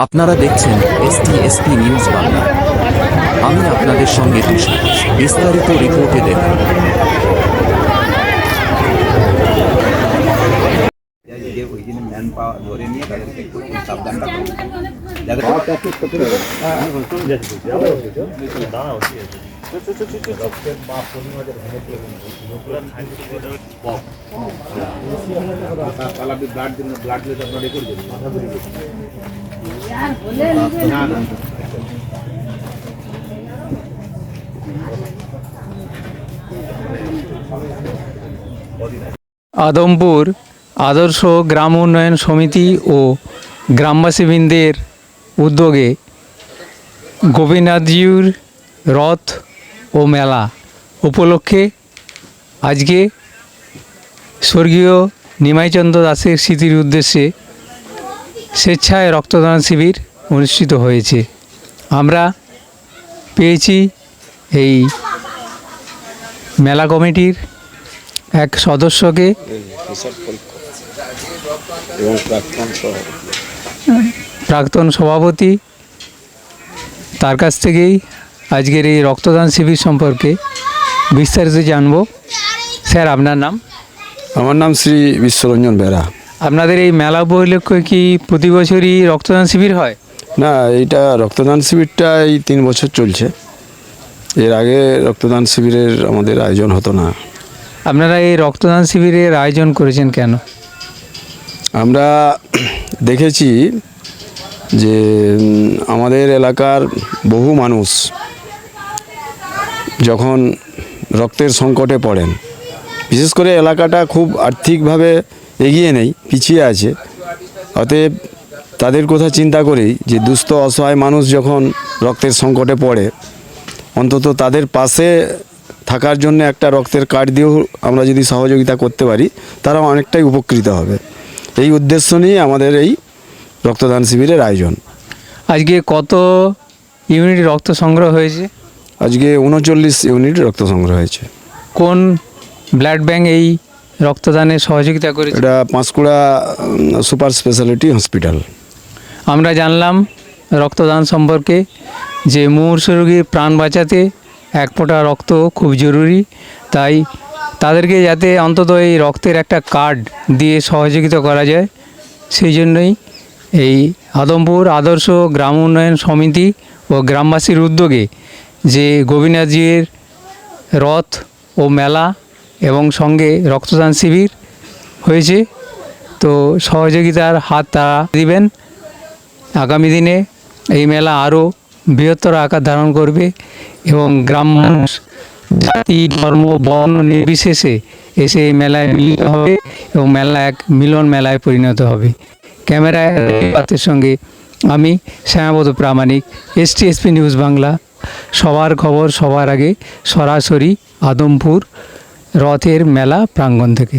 আপনারা দেখছেন STSP news Bangla. আমি আপনাদের সঙ্গে তুষার। বিস্তারিত রিপোর্টে দেখুন। ম্যান পাওয়ার ধরে নিয়ে তাদেরকে একটু সাবধানটা ব্লাড দিলে আপনার রেকর্ড দেবেন মাথা ধরে আদমপুর আদর্শ গ্রাম উন্নয়ন সমিতি ও গ্রামবাসীবৃন্দের উদ্যোগে গোপীনাথজিউর রথ ও মেলা উপলক্ষে আজকে স্বর্গীয় নিমাইচন্দ্র দাসের স্মৃতির উদ্দেশ্যে স্বেচ্ছায় রক্তদান শিবির অনুষ্ঠিত হয়েছে। আমরা পেয়েছি এই মেলা কমিটির এক সদস্যকে এবং প্রাক্তন সভাপতি, তার কাছ থেকেই আজকের এই রক্তদান শিবির সম্পর্কে বিস্তারিত জানব। স্যার, আপনার নাম? আমার নাম শ্রী বিশ্বরঞ্জন বেরা। আপনাদের এই মেলা উপলক্ষে কি প্রতি বছরই রক্তদান শিবির হয়? না, এইটা রক্তদান শিবিরটা এই 3 বছর চলছে। এর আগে রক্তদান শিবিরের আমাদের আয়োজন হতো না। আপনারা এই রক্তদান শিবিরের আয়োজন করেছেন কেন? আমরা দেখেছি যে আমাদের এলাকার বহু মানুষ যখন রক্তের সংকটে পড়েন, বিশেষ করে এলাকাটা খুব আর্থিকভাবে এগিয়ে নেই, পিছিয়ে আছে। অতএব তাদের কথা চিন্তা করেই যে দুস্থ অসহায় মানুষ যখন রক্তের সংকটে পড়ে, অন্তত তাদের পাশে থাকার জন্য একটা রক্তের কার্ড দিয়েও আমরা যদি সহযোগিতা করতে পারি, তারা অনেকটাই উপকৃত হবে। এই উদ্দেশ্য নিয়ে আমাদের এই রক্তদান শিবিরের আয়োজন। আজকে কত ইউনিট রক্ত সংগ্রহ হয়েছে? আজকে 39 ইউনিট রক্ত সংগ্রহ হয়েছে। কোন ব্লাড ব্যাংক এই রক্তদানে সহযোগিতা করেছে? এটা পাঁশকুড়া সুপার স্পেশালিটি হসপিটাল। আমরা জানলাম রক্তদান সম্পর্কে যে মুমূর্ষ রোগীর প্রাণ বাঁচাতে এক ফোঁটা রক্ত খুব জরুরি, তাই তাদেরকে যাতে অন্তত এই রক্তের একটা কার্ড দিয়ে সহযোগিতা করা যায়, সেই জন্যই এই আদমপুর আদর্শ গ্রাম উন্নয়ন সমিতি ও গ্রামবাসীর উদ্যোগে যে গোপীনাথজির রথ ও মেলা এবং সঙ্গে রক্তদান শিবির হয়েছে। তো সহযোগিতার হাত তারা দিবেন। আগামী দিনে এই মেলা আরও বৃহত্তর আকার ধারণ করবে এবং গ্রাম মানুষ জাতি ধর্ম বর্ণ নির্বিশেষে এসে এই মেলায় মিলিত হবে এবং মেলা এক মিলন মেলায় পরিণত হবে। ক্যামেরায় পাতের সঙ্গে আমি শ্যামাপদ প্রামাণিক, STSP নিউজ বাংলা। সবার খবর সবার আগে সরাসরি আদমপুর রথের মেলা প্রাঙ্গণ থেকে।